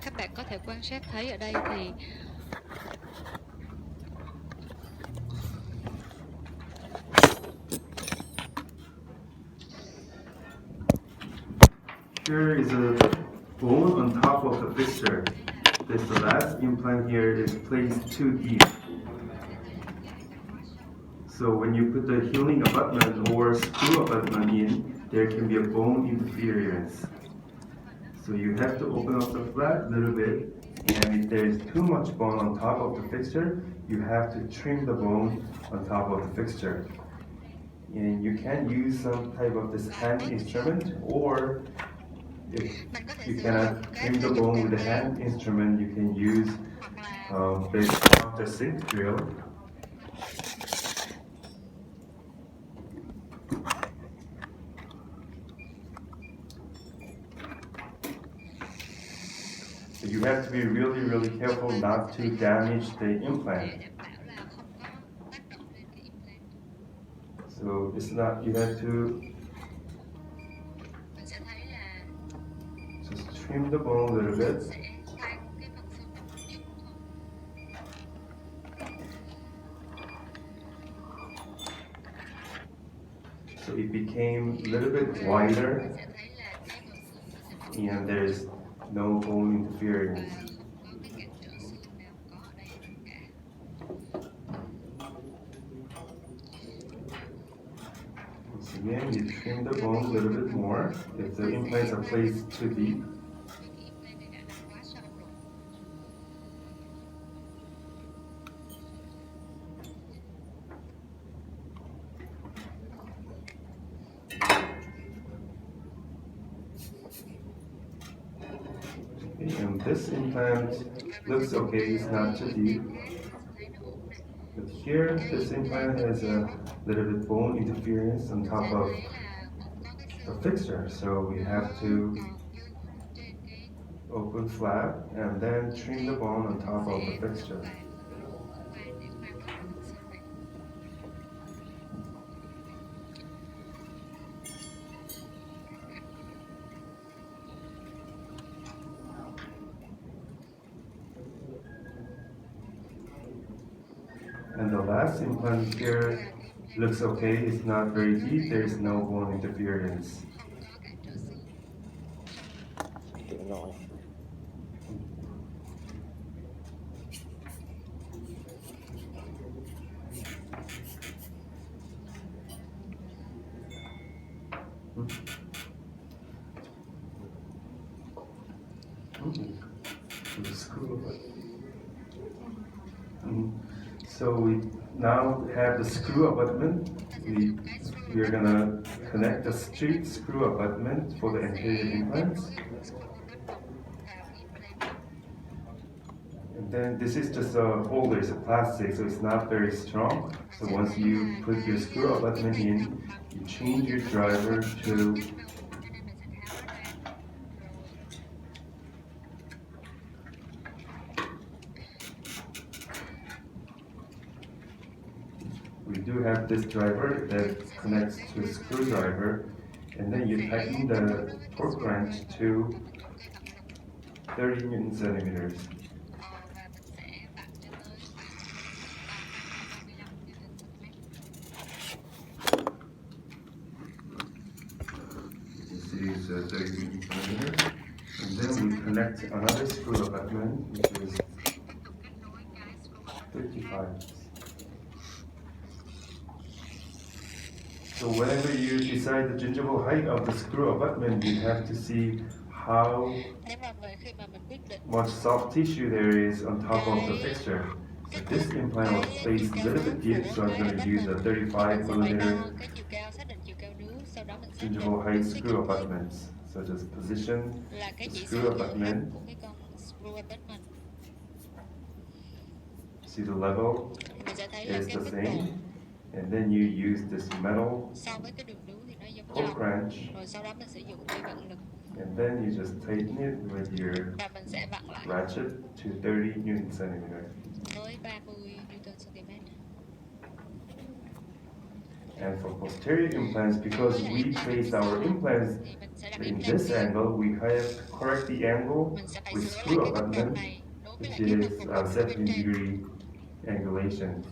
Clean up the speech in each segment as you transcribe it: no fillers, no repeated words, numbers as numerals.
các bạn có thể quan sát thấy ở đây thì here is a bone on top of the fixture. This the last implant here is placed too deep. So when you put the healing abutment or screw abutment in, there can be a bone interference. So you have to open up the flap a little bit, and if there is too much bone on top of the fixture, you have to trim the bone on top of the fixture. And you can use some type of this hand instrument, or if you cannot trim the bone with a hand instrument, you can use this countersink drill. So you have to be really careful not to damage the implant. So it's not, you have to just trim the bone a little bit. So it became a little bit wider, and there's no bone interference. Once again, you trim the bone a little bit more if the implants are placed too deep. And this implant looks okay, it's not too deep. But here, this implant has a little bit bone interference on top of the fixture. So we have to open flap and then trim the bone on top of the fixture. And the last implant here looks okay, it's not very deep, there is no bone interference. So we now have the screw abutment. We are gonna connect the straight screw abutment for the anterior implants. And then this is just a holder, it's a plastic, so it's not very strong. So once you put your screw abutment in, you change your driver to we do have this driver that connects to a screwdriver, and then you tighten the torque wrench to 30 Newton centimeters. This is 30 Newton centimeters, and then we connect another screw abutment, which is 55. So whenever you decide the gingival height of the screw abutment, you have to see how much soft tissue there is on top of the fixture. So this implant was placed a little bit deep, so I'm going to use a 35 millimeter gingival height screw abutments. So just position the screw abutment. See the level is the same. And then you use this metal torque wrench, and then you just tighten it with your ratchet to 30 Newton centimeter. And for posterior implants, because Với lại we implant place phía our sau implants thì mình sẽ đặt in implant this nghiêng. angle, we have to correct the angle Mình sẽ phải with sửa lại screw cái góc độ abutment, này đối với lại which cái is phần gục ở phía bên 70 trên. degree angulation.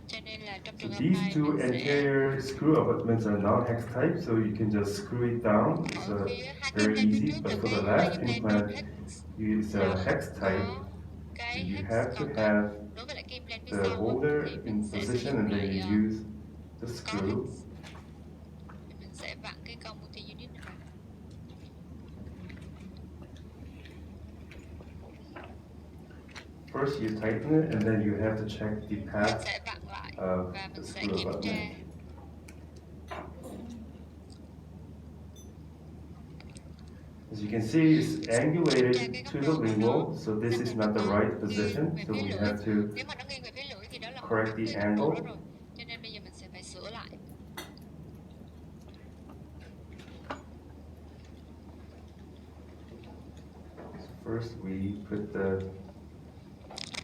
Cho nên là trong So trường hợp these này two mình sẽ anterior screw abutments are non-hex type, so you can just screw it down. It's ở phía hai cái very implant phía easy. trước But là for the cái hai last implant implant, non-hex it's là a không hex type. có So cái you hex, have to còn have đối với lại cái implant phía the sau á, holder thì mình in sẽ sử position dụng and then lại you use the có screw. hex. Thì mình sẽ vặn cái con multi unit này vào. First you tighten it and then you have to check the Mình path sẽ vặn lại of và the mình sẽ screw kiểm tra. abutment. As you can see, it's angulated to the lingual, so this is not the right position, so we have to Nếu mà nó nghiêng về phía lưỡi thì đó là không correct đúng the cái góc độ đó angle. rồi. Cho nên bây giờ mình sẽ phải sửa lại. First we put the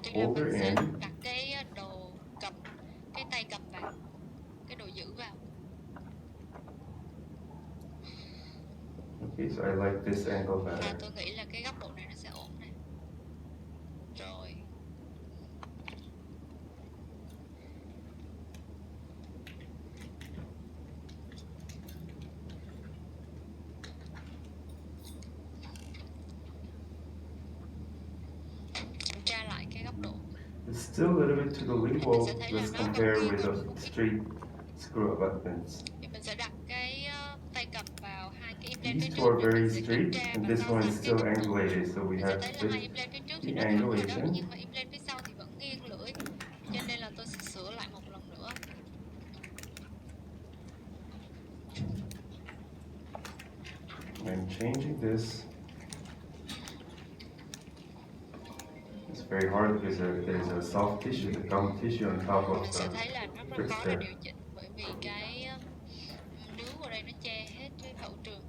Tức là holder mình sẽ in. đặt cái đồ cầm, cái tay cầm vào, cái đồ giữ vào. Okay, so I like this angle Và better. tôi nghĩ là cái góc độ này nó sẽ ổn này. Rồi. Kiểm tra lại cái góc độ. It's still a little bit to the lingual. Mình sẽ thấy là Let's nó vẫn compare nghiêng with hơn the một ít. straight screw abutments. Thì mình sẽ đặt cái tay cầm vào hai cái implant These phía two trước are để mình very sẽ kiểm straight, tra and và this so one sánh is cái still góc độ. angulated, so we Mình sẽ have thấy to là hai fix implant phía trước the thì nó thẳng rồi đó, angulation. nhưng mà implant phía sau thì vẫn nghiêng lưỡi. Cho nên là tôi sẽ sửa lại một lần nữa. I'm changing this. It's very hard because there's a soft tissue, the gum tissue on top of Mình sẽ the thấy là nó rất khó để fixture. điều chỉnh bởi vì cái nướu ở đây nó che hết cái hậu trường.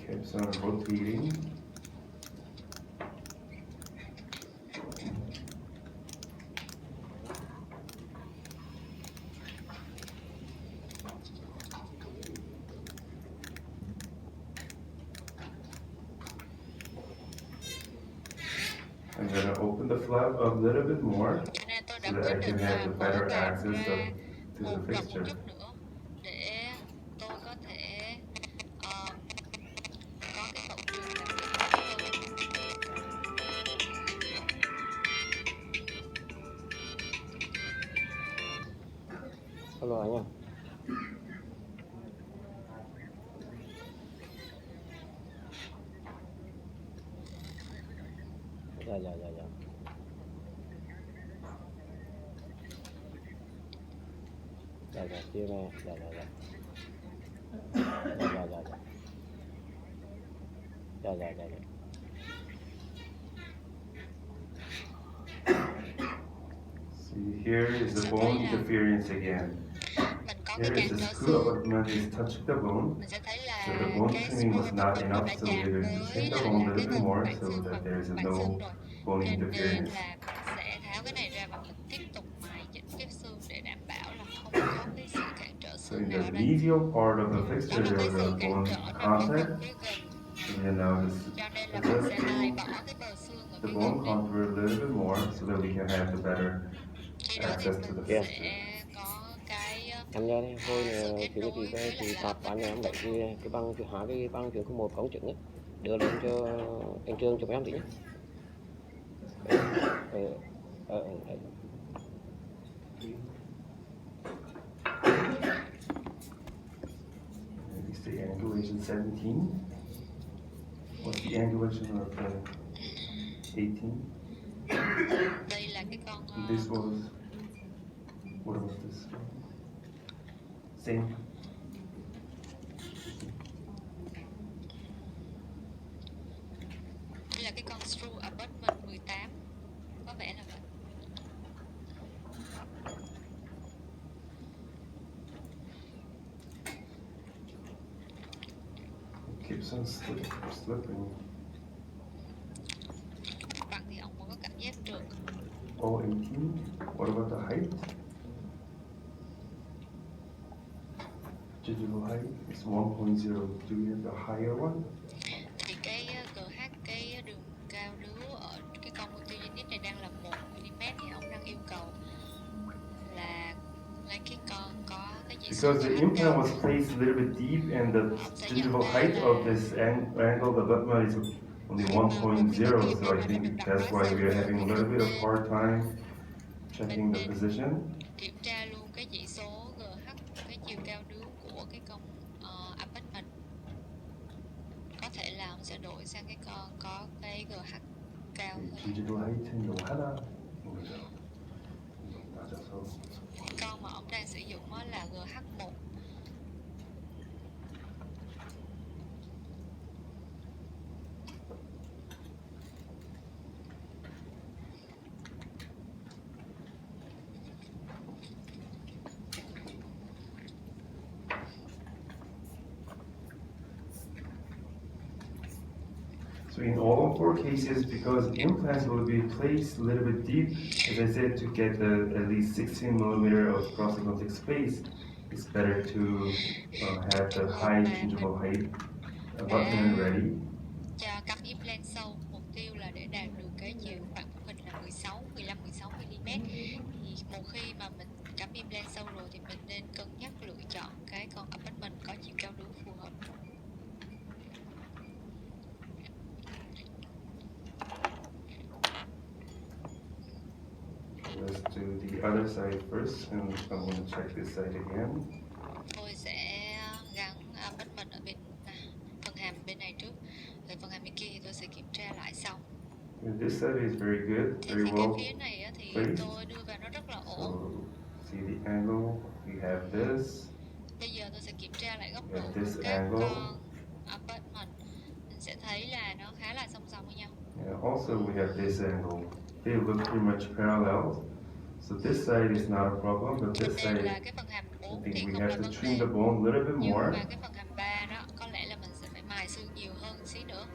Keeps on rotating. I'm going to open the flap a little bit more Cho nên tôi đã so that quyết I can định have là the mở better càng access ra to một the rộng một fixture. chút nữa để tôi có thể có cái hậu trường làm việc tốt hơn. Alo anh ơi. Dạ. Dạ, chia này. Dạ. Dạ. See, here is the bone interference again. Mình có cái Here is càng the trở screw xương. abutment is touching the bone. Mình sẽ thấy là So the bone cái trimming screw was not abutment enough, đã so we chạm are going to với shrink the lại bone là a cái little bit gần more bản so xương that hoặc there is bản no xương rồi. bone Cho nên interference. là mình sẽ tháo cái này ra và mình tiếp tục mài chỉnh cái xương để đảm bảo là không có cái sự cản trở So xương in nào the ở đây. medial part of the Đó fixture, là cái there was sự a cản bone trở nằm ở contact. phía gần. And then now this Cho nên là mình sẽ mài adjusting bỏ cái bờ xương ở the phía bone gần đi. contour a little bit more so that we can have the better Khi đó thì access to the mình fixture. sẽ có cái Em nhớ đi, hồi sự kết thì nối với lại thì là tạp anh em lấy cái băng thứ hai, cái băng trường không một cổng chứng ấy, đưa lên cho anh Trương chụp em tí nhé. Is the angulation 17? What's the angulation of the 18? đây là cái con This was, what was this? Same. keeps on slipping. Bằng thì ông có cảm giác trượt. Oh, 18. What about the height? Digital height is 1.0. Do we have the higher one? Thì cái GH, cái đường cao đứa ở cái con multi unit này đang là 1 mm, thì ông đang yêu cầu là lấy cái con có cái chỉ số Because the GH implant cao. was placed a little bit deep and the Ông sẽ gingival nhận ra height là of this angle, the abutment is only 1.0, so I think that's why we are having a little bit of hard time checking the position. Kiểm tra luôn cái chỉ số GH, cái chiều cao đứa của cái con abutment. Có thể là ông sẽ đổi sang cái con có cái GH cao hơn. digital height은 요 하나 보면서 낮아서. Con mà ông đang sử dụng đó là GH1. So in all four cases, because implants will be placed a little bit deep, as I said, to get at least 16 millimeter of prosthodontic space, it's better to have the high gingival height abutment ready. Cho cắm implant sâu, mục tiêu là để đạt được cái chiều khoảng của mình là 15-16 mm. Thì một khi mà mình cắm implant sâu rồi thì mình nên cân nhắc lựa chọn cái con abutment có chiều cao đứa phù hợp. Let's do the other side first, and I'm going to check this side again. Tôi sẽ gắn abutment ở bên phần hàm bên này trước, rồi phần hàm bên kia thì tôi sẽ kiểm tra lại sau. And this side is very good, very Thì cái well phía này á, thì placed. tôi đưa vào nó rất là So ổn. see the angle. We have this. Bây giờ tôi sẽ kiểm tra lại góc độ Yeah, của this các angle. con abutment. Mình sẽ thấy là nó khá là song song với nhau. And also we have this angle. They look pretty much parallel. So this side is not a problem, but this Nên side, là cái phần hàm I 4 think thì we không have là to vấn trim đề. the bone a little bit Nhưng more. mà cái phần hàm 3 đó có lẽ là mình sẽ phải mài xương nhiều hơn xí nữa.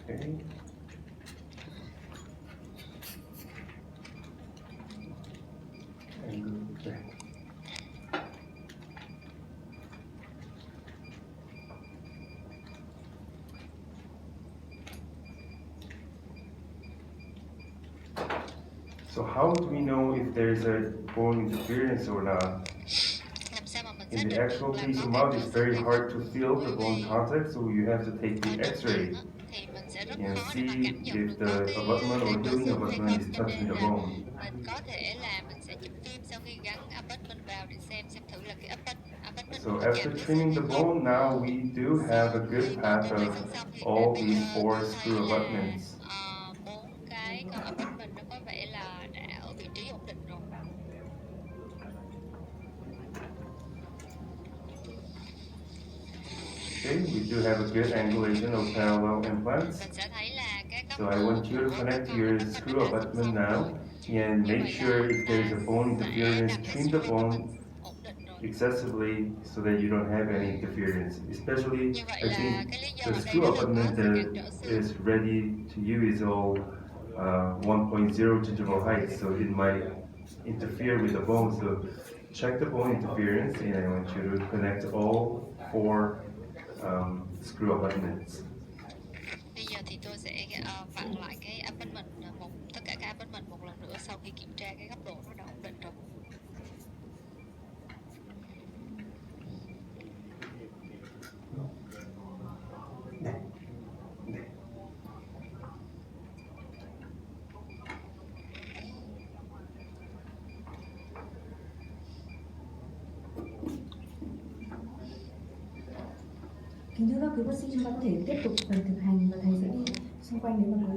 Okay. And go back. So how do we know if there's a bone interference or not? Làm sao mà mình xác In định the được actual là case có of cái mouth, trở it's xương very hay hard không? to feel the bone contact, so you have to take the Ở trước X-ray tiên á, thì mình sẽ rất and khó để mà see cảm nhận if được the có cái abutment or trở healing xương hay abutment không. is Cho touching nên the là bone. mình có thể là mình sẽ chụp phim sau khi gắn abutment vào để xem thử là cái abutment So có after chạm cái xương trimming hay the không. bone, now we do have a good Khi mà path tôi mài of xương xong thì all bây these giờ four tôi screw thấy là abutments. 4 cái con abutment nó có vẻ là đã ở vị trí ổn định rồi. Okay, we do have a good angulation of parallel implants. Mình sẽ thấy là cái So góc I độ want you to của connect các your con screw abutment đã song abutment song now rồi. and Như make vậy sure là if there's a bone ta sẽ interference, đặt cái trim the screw bone abutment ổn định rồi. excessively so that you don't have any interference. Especially, Như vậy I là think cái lý do the ở đây screw đó là có abutment sự that cản trở xương. is ready to use all 1.0 gingival height, so it might interfere with the bone. So check the bone interference, and I want you to connect all four screw abutments. Bây giờ thì tôi sẽ vặn lại cái abutment tất cả các abutment một lần nữa sau khi kiểm tra cái góc độ nó đã ổn định rồi. Kính thưa các quý bác sĩ, chúng ta có thể tiếp tục phần thực hành và thầy sẽ đi xung quanh đấy và